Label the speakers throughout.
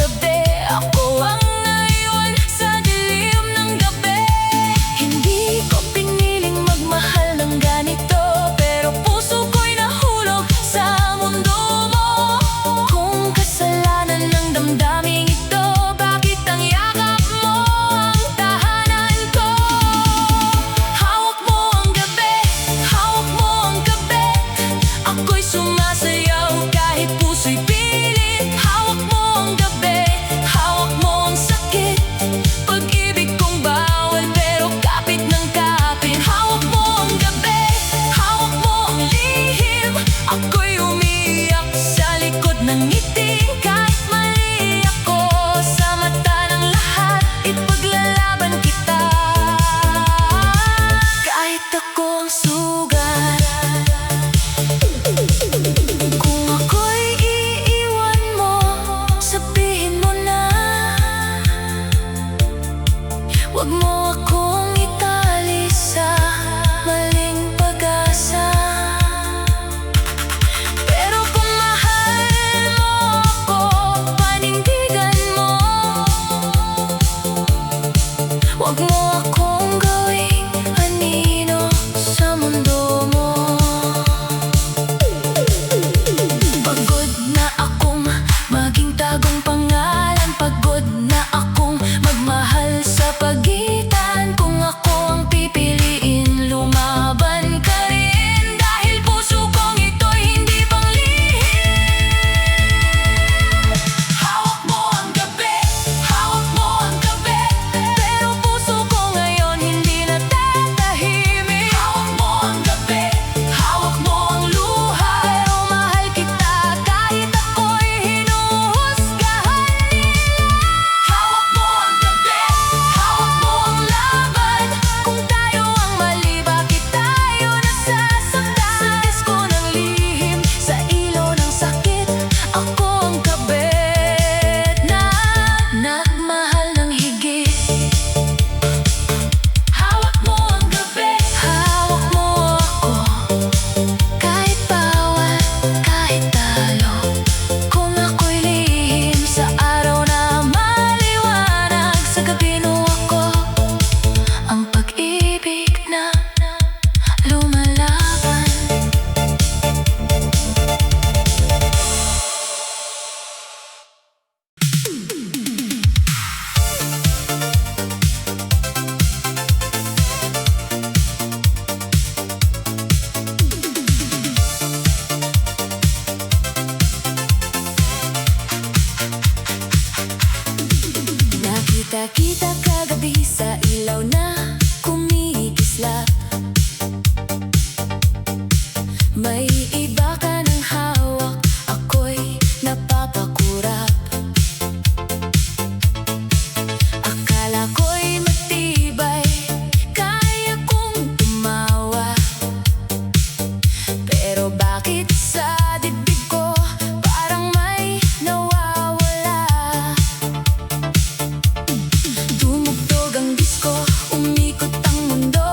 Speaker 1: gabi, ako ang naiwan sa dilim ng gabi. Hindi ko piniling magmahal ng ganito, pero puso ko'y nahulog sa mundo mo. Kung kasalanan ng damdaming ito, bakit ang yakap mo ang tahanan ko? Hawak mo ang gabi, hawak mo ang gabi, ako'y sumasayaw kahit puso'y pilit. Hawak mo ang gabi, hawak mo ang sakit, pag-ibig kong bawal pero kapit ng kapit. Hawak mo ang gabi, hawak mo ang lihim, ako'y umiiyak sa likod ng ngiti. Kahit mali ako sa mata ng lahat, ipaglalaban kita. Kahit ako ang sugat, kung ako'y iiwan mo, sabihin mo na. Huwag mo akong itali sa maling pag-asa. Pero kung mahal mo ako, panindigan mo. Huwag mo akong gawing anino sa mundo mo. Pagod na akong maging tagong pangalan, pagod na akong magmahal sa pagitan. Kung ako ang pipiliin, lumaban ka rin, dahil puso kong ito'y hindi panglihim. Hawak mo ang gabi, hawak mo ang gabi, pero puso ko ngayon hindi na tatahimik. Hawak mo ang gabi, hawak mo ang luha, pero mahal kita kahit ako'y hinuhusgahan nila. Hawak mo ang gabi, hawak mo ang laban, kung tayo ang mali, bakit tayo nasasaktan? Sa disko ng lihim, sa ilaw ng sakit, ako ang kabit na nagmahal ng higit. Hawak mo ang gabi, hawak mo ako, kahit bawal, kahit talo. Kung ako'y lihim sa araw na maliwanag, sa gabi mo ako ang pag-ibig na lumalaban. Nakita kita kagabi sa ilaw na kumikislap. May iba ka ng hawak, ako'y napapakurap. Akala ko'y matibay, kaya kong tumawa. Pero bakit sa dibdib ko parang may nawawala? Tumugtog ang disko, umikot ang mundo,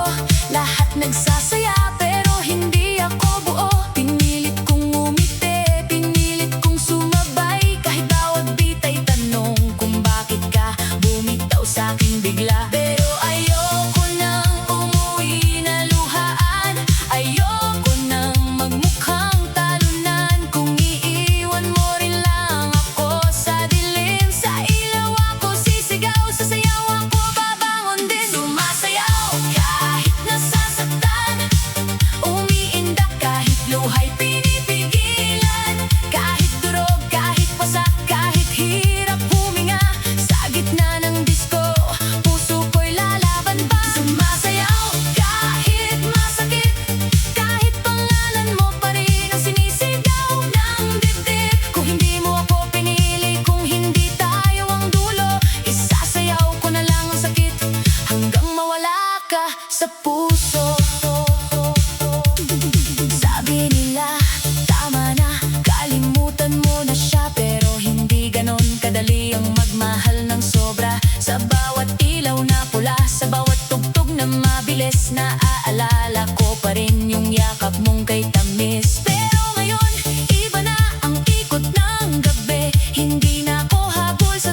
Speaker 1: lahat nagsasaya pero hindi ako buo. Pinilit kong umiti, pinilit kong sumabay, kahit bawat bita'y tanong kung bakit ka bumitaw sa'kin bigla. Pero ayoko nang umuwi na luhaan, ayoko nang magmukhang talunan. Kung iiwan mo rin lang ako sa dilim, sa ilaw ako sisigaw, sasayaw ako, babangon din. Sumasayaw kahit nasasaktan, umiindak kahit luha'y pinipigilan. Kahit durog, kahit wasak, kahit hirap huminga, sa gitna ng disko, puso ko'y lalaban pa. Sumasayaw kahit masakit, kahit pangalan mo pa rin ang sinisigaw ng dibdib. Kung hindi mo ako pinili, kung hindi tayo ang dulo, isasayaw ko na lang ang sakit hanggang mawala ka sa puso. Sabi nila, tama na, kalimutan mo na siya, pero hindi ganon kadali ang magmahal ng sobra. Sa bawat ilaw na pula, sa bawat tugtog na mabilis, naaalala ko pa rin yung yakap mong kay tamis. Pero ngayon, iba na ang ikot ng gabi, hindi na ako habol sa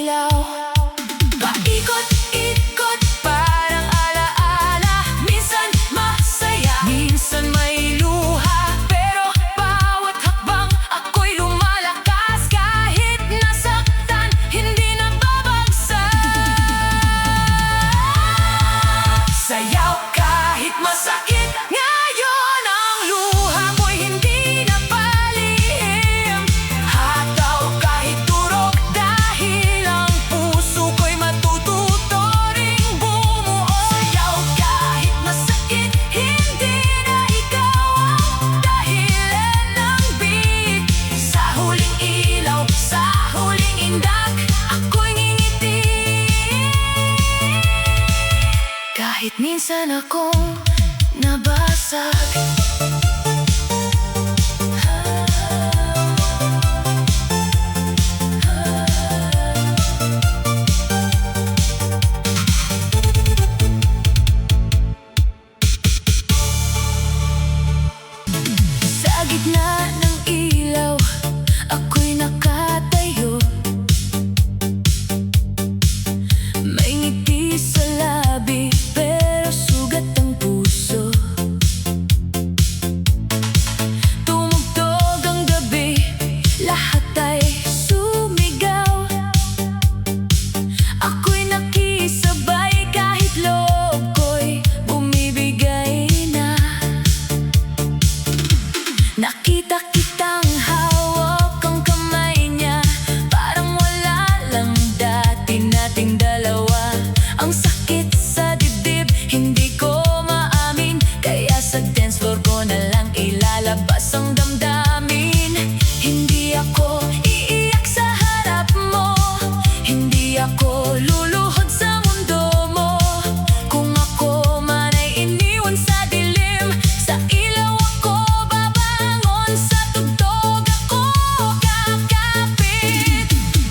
Speaker 1: ilaw. Paikot-ikot parang alaala, minsan masaya, minsan may luha, pero bawat hakbang ako'y lumalakas. Kahit nasaktan, hindi nababagsak. Sayaw kahit masakit, ngayon ang luha mo'y hindi na palihim. Hataw kahit turok, dahil ang puso ko'y matututo ring bumuo. Sayaw kahit masakit, hindi na ikaw ang dahilan ng biig. Sa huling ilaw, sa huling indak, ako'y ngingiti. Kahit minsan akong nabasag, sa gitna ng ilaw, ako'y nakatayo. May ngiti sa labi, pero sugat ang puso. Tumugtog ang gabi, lahat ay sumigaw. Ako'y nakisabay kahit loob ko'y bumibigay na. Nakita kitang hawak ang kamay niya, parang wala lang dati nating dalawa. Ang sakit sa dibdib, hindi ko maamin, kaya sa dance floor ko na lang ilalabas ang damdamin. Hindi ako iiyak sa harap mo, hindi ako luluhod sa mundo mo. Kung ako man ay iniwan sa dilim, sa ilaw ako babangon, sa tugtog ako kakapit.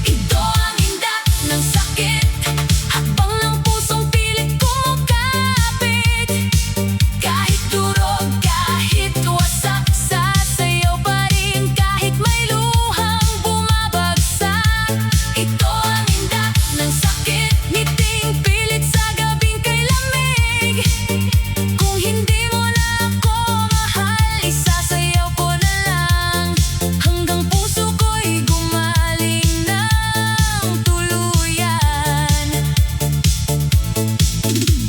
Speaker 1: Ito ang indak ng sakit, hakbang ng pusong pilit kumukapit. Kahit durog, kahit wasak, sasayaw pa rin kahit may luhang bumabagsak. Ito ang indak ng sakit, ngiting pilit sa gabing kay lamig. Kung hindi mo na ako mahal, isasayaw ko na lang, hanggang puso ko'y gumaling ng tuluyan.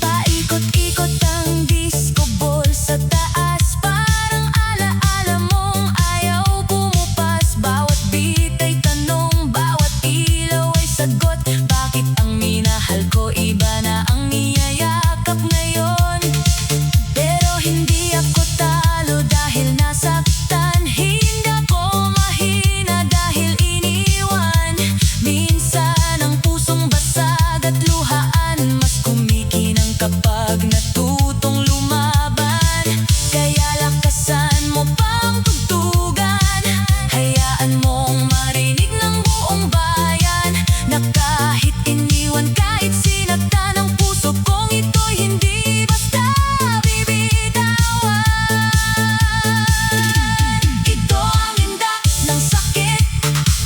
Speaker 1: Paikot-ikot ang disco ball sa taas, parang alaala mong ayaw bumupas. Bawat beat ay tanong, bawat ilaw ay sagot. Bakit ang minahal ko iba na ang niyayakap ngayon? Pero hindi ako talo dahil nasaktan, hindi ako mahina dahil iniwan. Minsan ang pusong basag at luhaan, mas kumikinang kapag natutong lumaban. Kaya lakasan mo pang tugtugan, hayaan mong marinig ng buong bayan, na kahit iniwan, kahit sinaktan, ang puso kong ito'y hindi basta bibitawan. Ito ang indak ng sakit,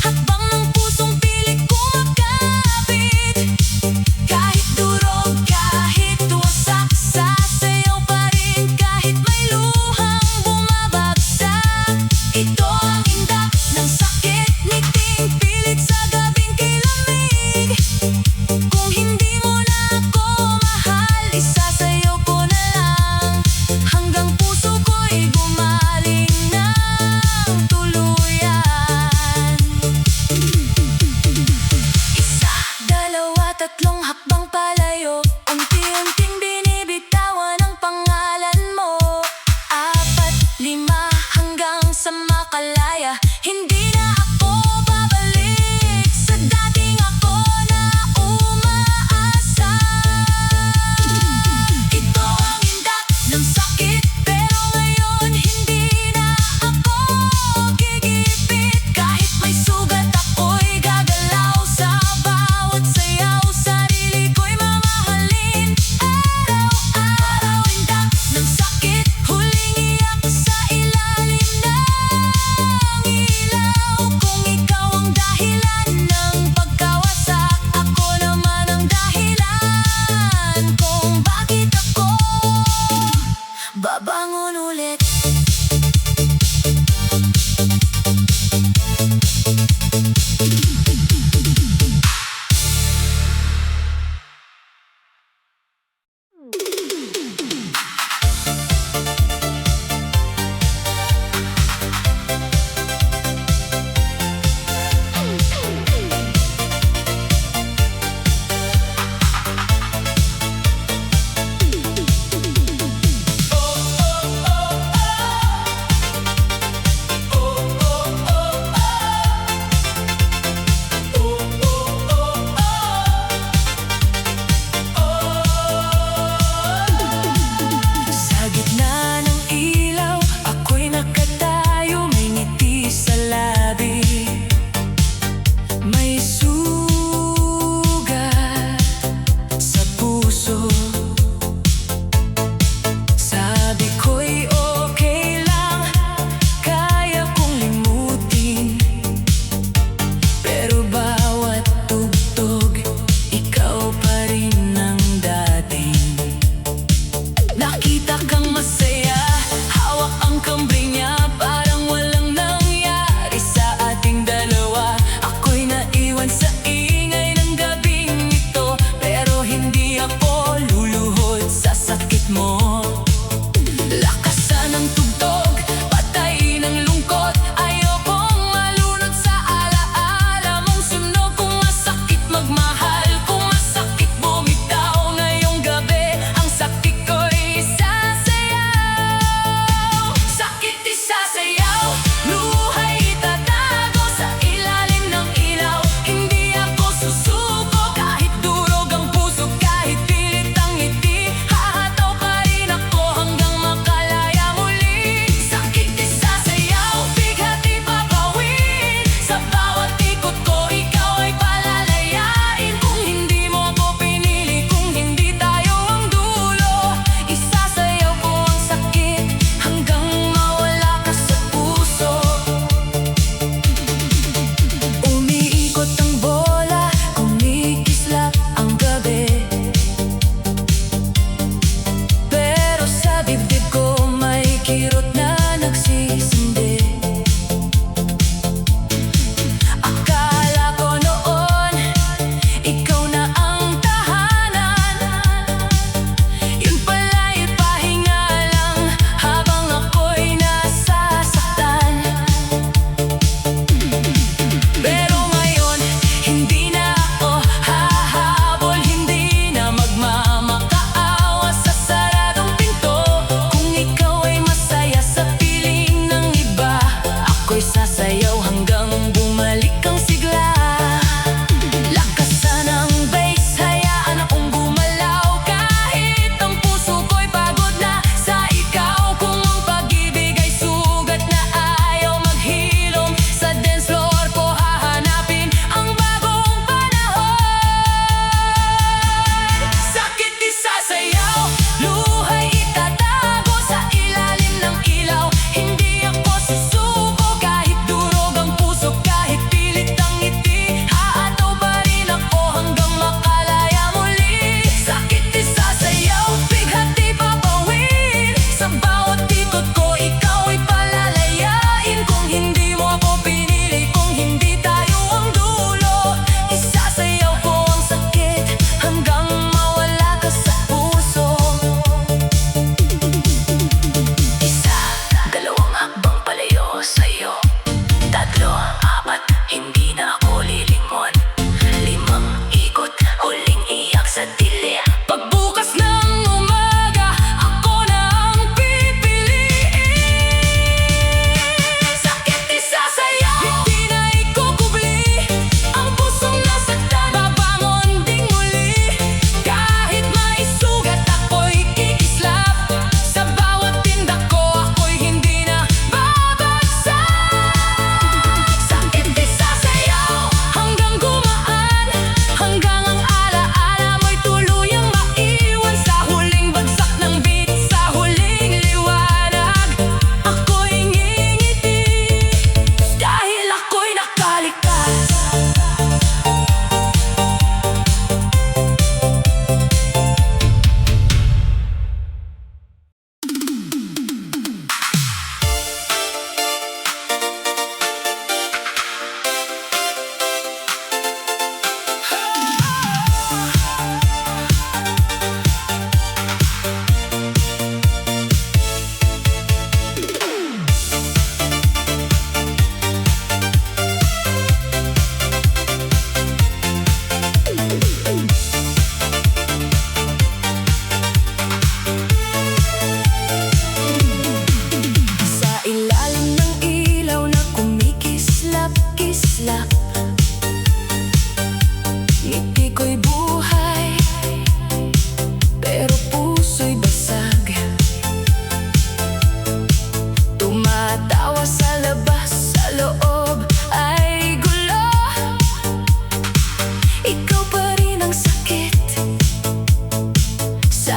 Speaker 1: hakbang ng pusong pilit kumakapit. Kahit durog, kahit wasak, sasayaw pa rin kahit may luhang bumabagsak. Ito ang indak ng sakit, ngiting pilit sa gabing kay lamig. Kung hindi mo na ako mahal, isasayaw ko na lang, hanggang puso ko'y gumaling ng tuluyan. Isa, dalawa, tatlong hakbang palayo, unti-unting binibitawan ang pangalan mo. Apat, lima, hanggang sa makalaya, hindi na ako babalik sa dating ako na umaasa. Ito ang indak ng sakit, pero ngayon hindi na ako gigipit. Kahit may sugat, ako'y gagalaw sa bawat sayaw, sarili ko'y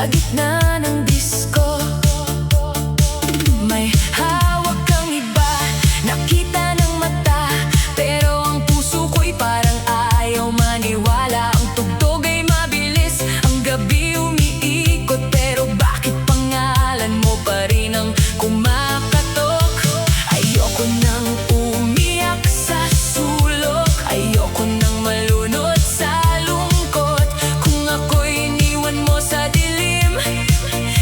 Speaker 1: Sa gitna ng disco, may hawak kang iba, nakita ng mata, pero ang puso ko'y parang ayaw maniwala. Ang tugtog ay mabilis, ang gabi umiikot, pero bakit pangalan mo pa rin ang kumakatok? Ayoko nang umiyak sa sulok, ayoko nang malunod sa lungkot. Kung ako'y iniwan mo sa dilim,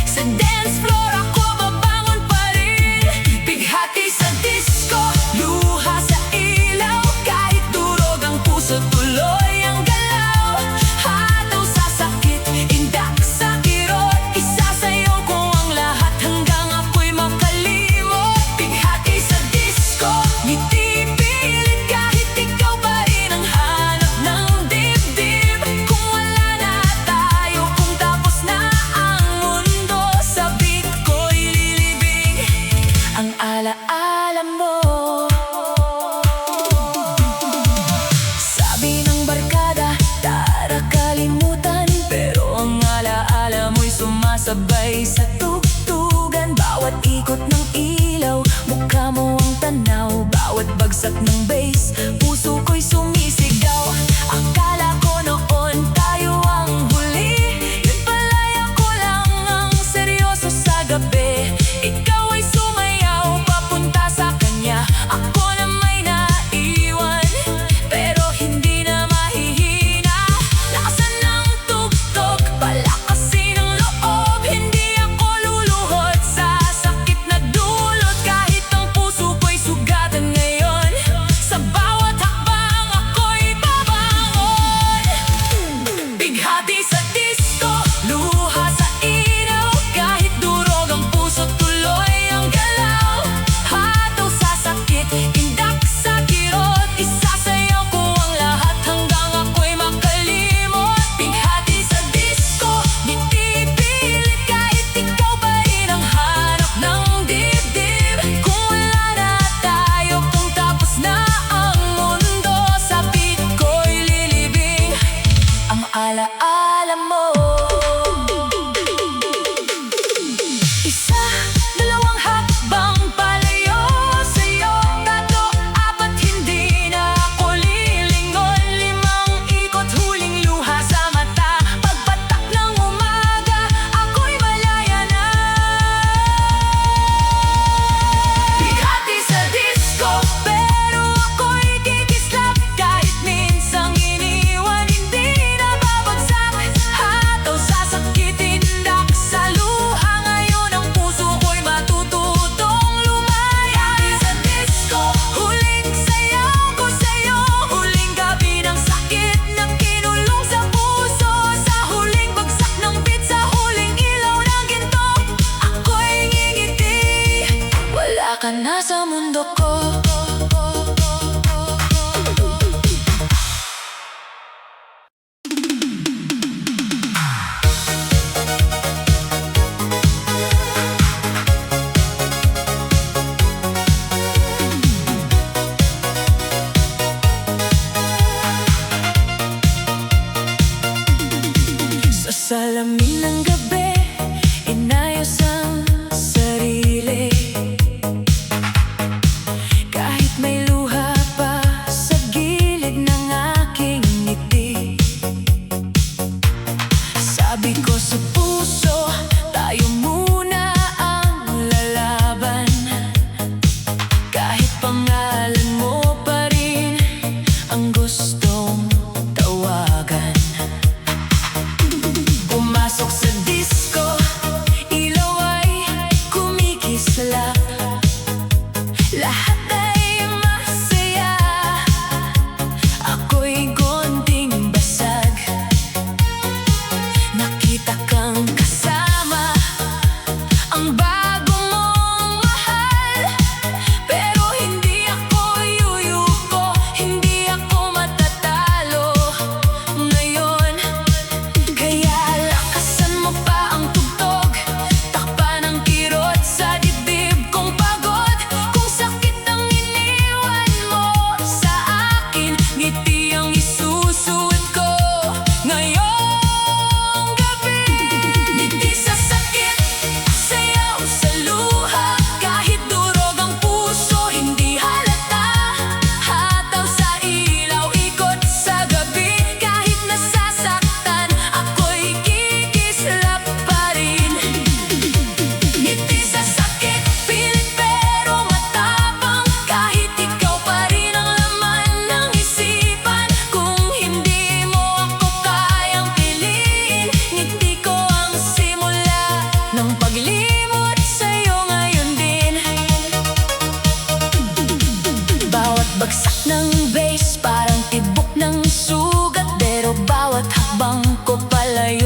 Speaker 1: sa dance floor ako babangon pa rin. Bighati sa disco, luha sa ilaw, kahit durog ang puso tuloy ang galaw. Hataw sa sakit, indak sa kirot, isasayaw ko ang lahat hanggang ako'y makalimot. Bighati sa disco, ngiti pilit kahit ikaw pa rin ang hanap ng dibdib. Kung wala na tayo, kung tapos na ang mundo, sa beat ko'y lilibing ang alaala mo. Sabi ng barkada, tara kalimutan, pero ang alaala mo'y sumasabay sa tugtugan. Bawat ikot ng ilaw, mukha mo ang tanaw, bawat bagsak ng bass, puso ko'y sumisigaw. Akala ko noon tayo ang huli, yun pala'y ako lang ang seryoso sa gabi. Ikaw ay sumayaw papunta sa kanya, ako na may naiwan, pero hindi na mahihina. Lakasan ng tugtog, palakasin ang loob, hindi ako luluhod sa sakit na dulot. Kahit ang puso ko'y sugatan ngayon, sa bawat hakbang ako'y babangon. Bighati sa disco, luha sa ilaw, kahit durog ang puso tuloy ang galaw. Hataw sa sakit, indak sa kirot, isasayaw ko ang lahat hanggang ako'y makalimot. Bighati sa disco, ngiti pilit kahit ikaw pa rin ang hanap ng dibdib. Kung wala na tayo, kung tapos na ang mundo, sa beat ko'y lilibing ang alaala mo. Isa, dalawang hakbang palayo sa'yo, tatlo, apat, hindi na ako lilingon. Limang ikot, huling luha sa mata, pagpatak ng umaga, ako'y malaya na. Bighati sa disco, pero ako'y kikislap, kahit minsang iniwan, hindi na babagsak. Hataw sa sakit, indak sa luha, ngayon ang puso ko'y matututong lumaya. Sa disco, huling sayaw ko sa'yo, huling gabi ng sakit na kinulong sa puso. Sa huling bagsak ng beat, sa huling ilaw ng ginto, ako'y ngingiti. Wala ka na sa mundo ko. Sa salamin ng gabi, inayos ang sarili, kahit may luha pa sa gilid ng aking ngiti. Sabi ko sa puso, tayo muna ang lalaban, kahit pangalan mo pa rin ang gustong tawagan. Pumasok sa disco, ilaw ay kumikislap, lahat ay masaya, ako'y konting basag. Nakita kang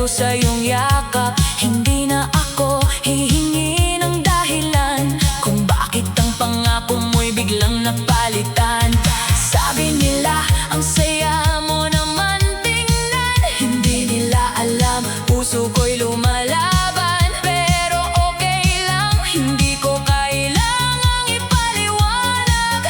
Speaker 1: sa iyong yakap. Hindi na ako hihingi ng dahilan kung bakit ang pangako mo'y biglang napalitan. Sabi nila ang saya mo naman tingnan, hindi nila alam puso ko'y lumalaban. Pero okay lang, hindi ko kailangang ipaliwanag.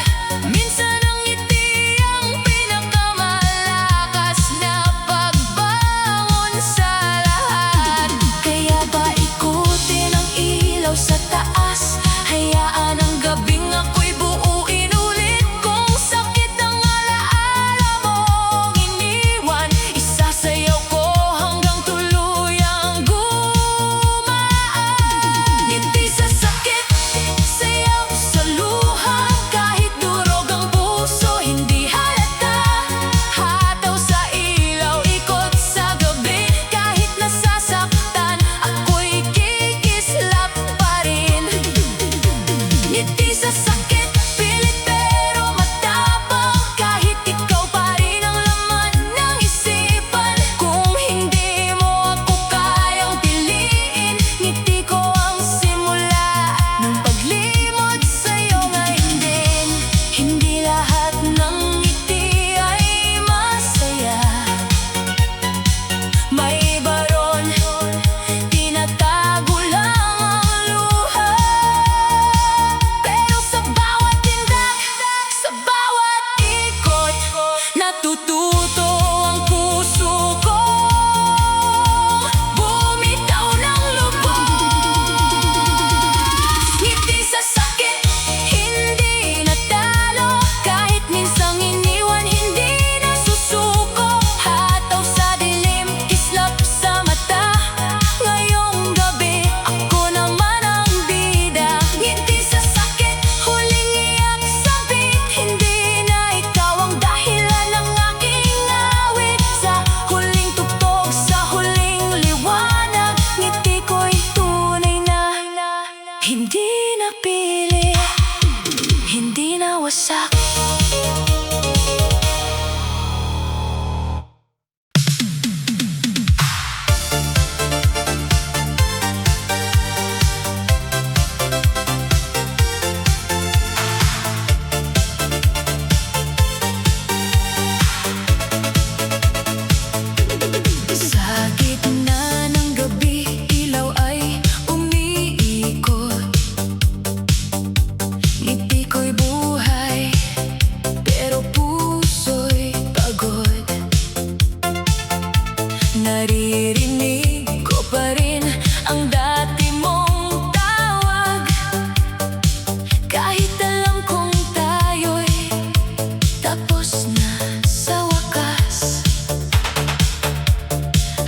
Speaker 1: Minsan ang ngiti ang pinakamalakas na pagbangon sa lahat. Kaya ba ikutin ang ilaw sa taas, hayaan ang gabing ako'y buuin ulit. Kung sakit ang alaala mong iniwan, isasayaw ko hanggang tuluyang gumaan. Ngiti sa sakit, sayaw sa luha, kahit durog ang puso hindi halata. Hataw sa ilaw, ikot sa gabi, kahit nasasaktan ako'y kikislap pa rin. Ngiti sa sakit, pilit pero matapang, kahit ikaw pa rin ang laman ng isipan. Kung hindi mo ako kayang piliin, ngiti ko ang simula ng paglimot sa'yo ngayon din. Hindi lahat ng ngiti ay masaya, may iba ron, tinatago lang ang luha. Pero sa bawat tindak, sa bawat ikot, natututo ang puso ko bumitaw ng lubos. Ngiti sa sakit, hindi natalo, kahit minsang iniwan, hindi nasusuko. Hataw sa dilim, kislap sa mata, ngayong gabi ako naman ang bida. Ngiti sa sakit, huling iyak sabik, hindi na ikaw ang dahilan ng aking awit. Sa huling tugtog, sa huling liwanag, ngiti ko'y tunay na hindi napili, hindi nawasak. Sa gitna ng gabi, ilaw ay umiikot. Ngiti ko'y buhay, pero puso'y pagod. Naririnig ko pa rin ang dati mong tawag, kahit alam kong tayo'y tapos na sa wakas.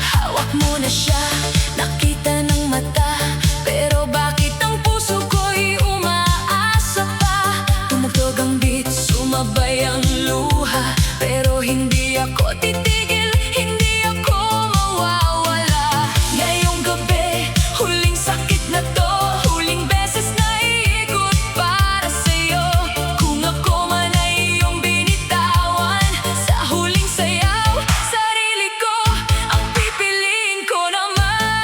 Speaker 1: Hawak mo na siya, nakita ng mata, pero bakit ang puso ko'y umaasa pa? Tumugtog ang beat, sumabay ang luha, pero hindi ako titigil, hindi ako mawawala. Ngayong gabi, huling sakit na to, huling beses na iikot para sa'yo. Kung ako man ay iyong binitawan, sa huling sayaw, sarili ko ang pipiliin ko naman.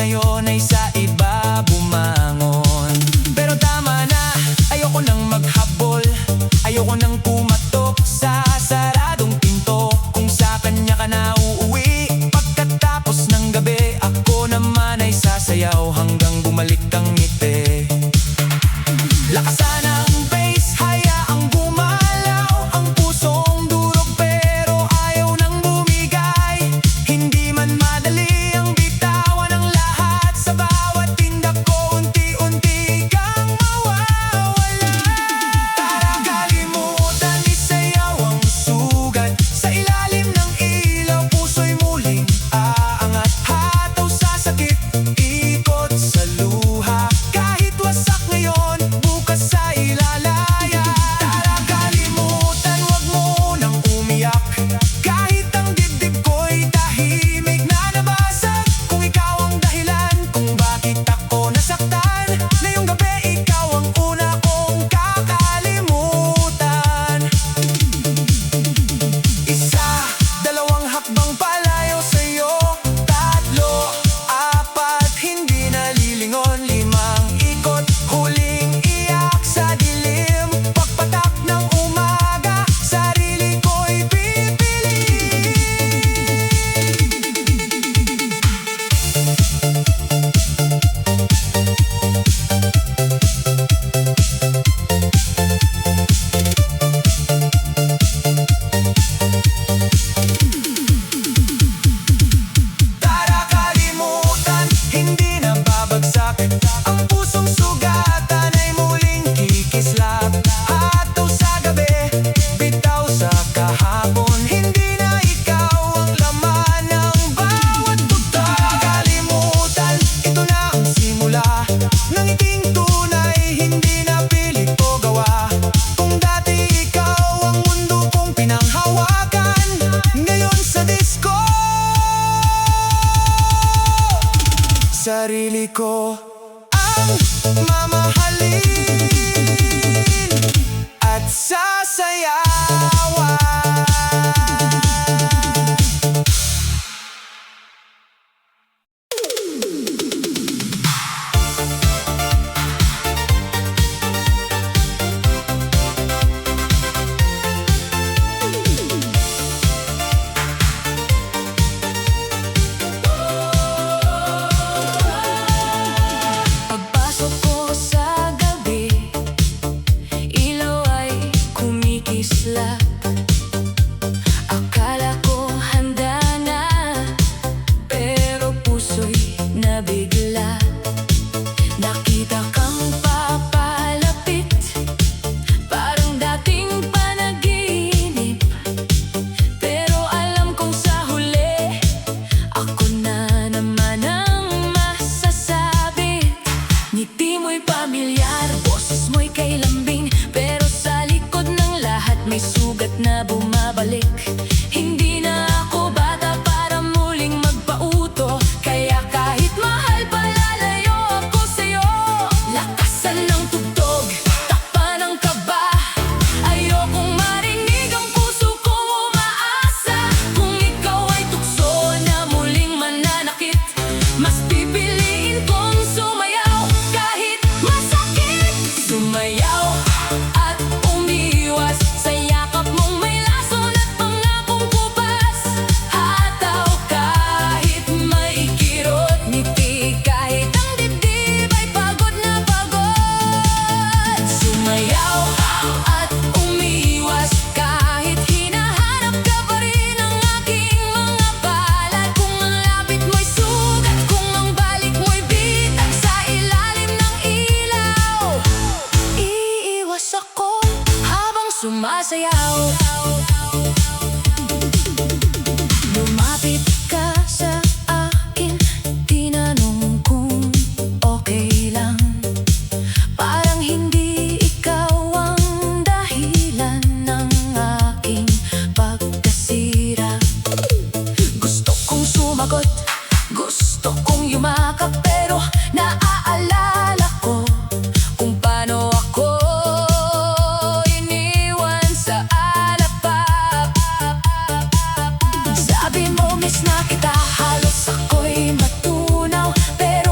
Speaker 2: ngayon ay sa iba bumangon. Pero tama na, ayoko nang maghabol, ayoko nang pumatok sa saradong pinto. Kung sa kanya ka na uuwi, pagkatapos ng gabi, ako naman ay sasayaw hanggang bumalik ang ngiti. Lakasan ang bass, hayaang gumalaw ang pusong durog pero ayaw nang bumigay. Hindi man madali ang bitawan ng lahat, sa bawat tindak ko unti-unti kang mawawala. Tara kalimutan, isayaw ang sugat sa ilalim ng ilaw, puso'y muling aangat, hataw sa sakit, ikot sa luha. Kahit wasak ngayon, bukas sa ilalaya. Tara kalimutan, wag mo nang umiyak, kahit ang dibdib ko'y tahimik na nabasag. Kung ikaw ang dahilan kung bakit ako nasaktan, ngayong gabi ikaw ang una kong kakalimutan. Isa, dalawang hakbang palayo sa'yo, tatlo, apat, hindi nalilingon, limang ikot, huling iyak sa dilim. Pagpatak ng umaga, sarili ko'y pipiliin. Tara kalimutan, hindi na babagsak ang pusong sugatan ay muling kikislap. Hataw sa gabi, bitaw sa kahapon, hindi na ikaw ang laman ng bawat tugtog. Kalimutan, ito na ang simula ng ngiting tunay, hindi na pilit o gawa. Kung dati ikaw ang mundo kong pinanghawakan, ngayon sa disco sarili ko ang mamahalin at sasayawan.
Speaker 1: Pagpasok ko sa gabi, ilaw ay kumikislap. Akala ko handa na, pero puso'y nabigla. Nakita kang papalapit, parang dating panaginip. Pero alam kong sa huli, ako na naman ang masasabit. Ngiti mo'y pamilyar, boses mo'y kay lambing, pero sa likod ng lahat may sugat na bumabalik. Hindi na ako bata para muling magpauto, kaya kahit mahal pa lalayo ako sa'yo. Lakasan ng tugtog, takpan ng kaba, ayokong marinig ang puso kong umaasa. Kung ikaw ay tukso na muling mananakit, mas pipiliin kong sumayaw kahit masakit. Sumayaw at umiwas sa yakap mong may lason at pangakong kupas. Hataw kahit may kirot, ngiti kahit ang dibdib ay pagod na pagod. Sumayaw at umiwas kahit hinahanap ka pa rin ang aking mga palad. Kung ang lapit mo'y sugat, kung ang balik mo'y bitag sa ilalim ng ilaw, iiwas ako habang sumasayaw. Lumapit ka sa akin, tinanong kung okay lang. Parang hindi ikaw ang dahilan ng aking pagkasira. Gusto kong sumagot, gusto kong yumakap, pero naaalala ko kung paano ako iniwan sa alapap. Sabi mo miss na kita, halos ako'y matunaw, pero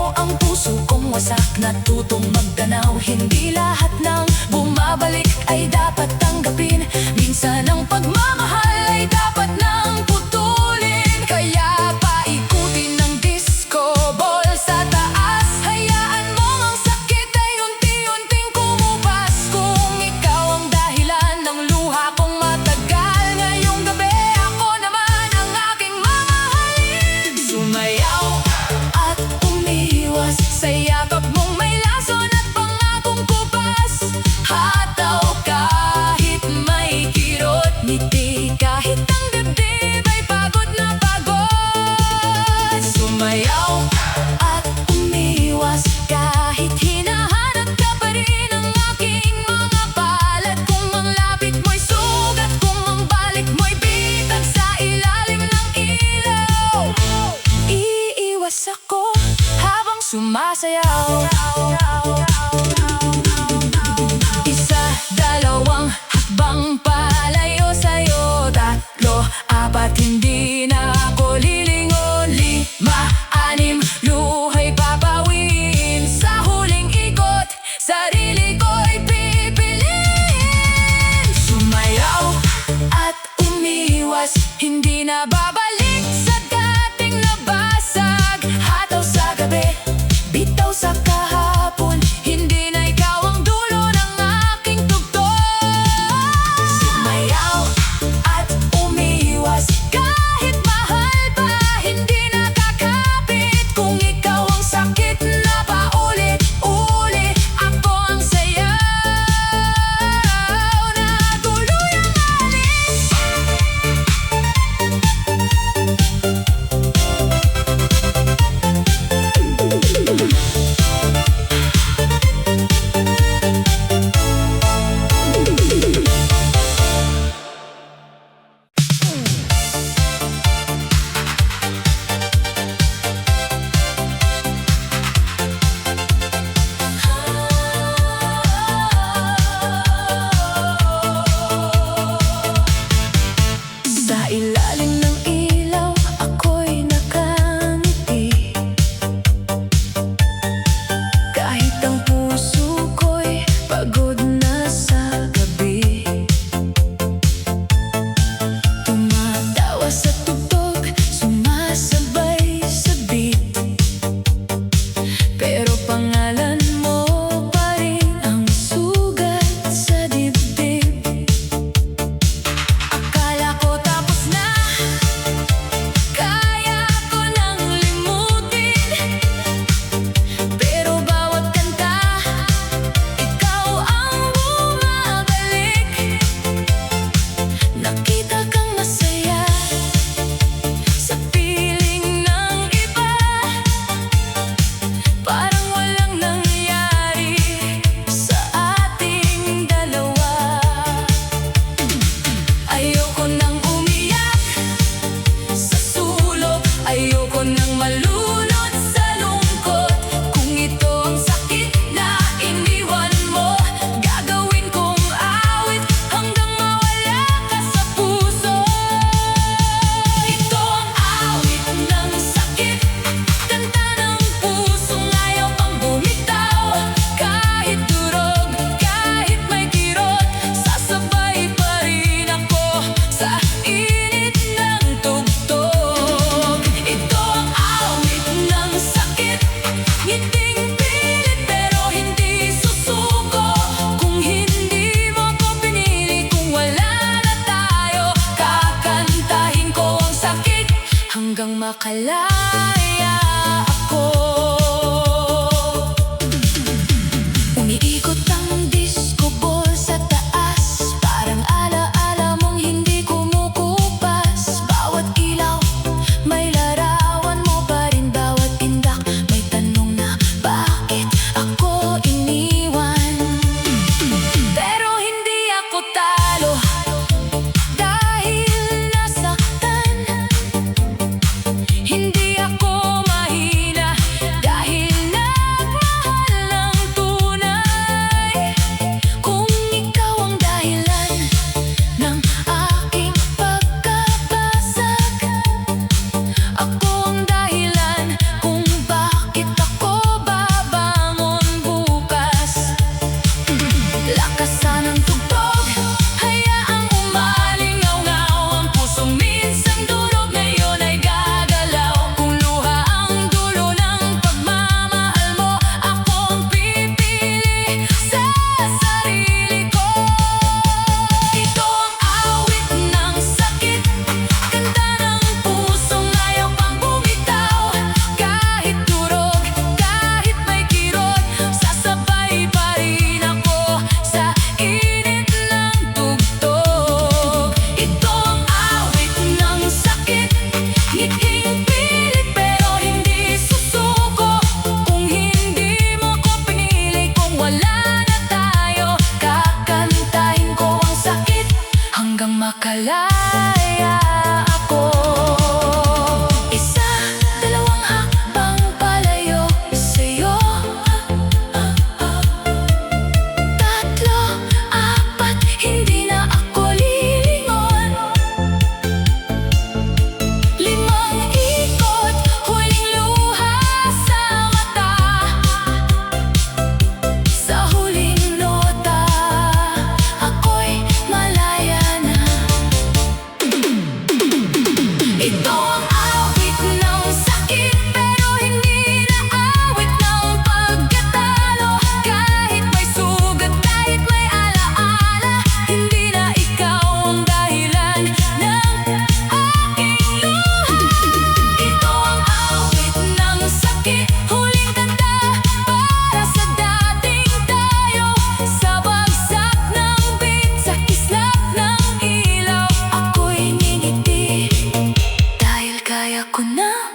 Speaker 1: wasak, natutong magtanaw. Hindi lahat ng bumabalik ay dapat tanggapin. Minsan ang pagmamahal ay dapat nang putulin. Kaya paikutin ng disco ball sa taas. Hayaan mo ang sakit ay unti-unting kumupas. Kung ikaw ang dahilan ng luha kong matagal, ngayong gabi ako naman ang aking mamahalin. Sumayaw at umiwas sa yakap mong may lason at pangakong kupas. Hataw kahit may kirot, ngiti kahit ang dibdib ay pagod na pagod. Sumayaw at umiwas kahit hinahanap ka pa rin ang aking mga palad. Kung ang lapit mo'y sugat, kung ang balik mo'y bitag sa ilalim ng ilaw, iiwas ako habang sumasayaw. Isa, dalawang hakbang palayo sa'yo. Tatlo, apat, hindi na ako lilingon. Lima, anim, luha'y papawin. Sa huling ikot, sarili ko'y pipiliin. Sumayaw at umiwas, hindi na babalik sa dating nabasag. Hataw sa gabi, bitaw sa kahapon, hindi na ikaw ang dulo ng aking tugtog. Sumayaw at umiwas kahit Kaya ko na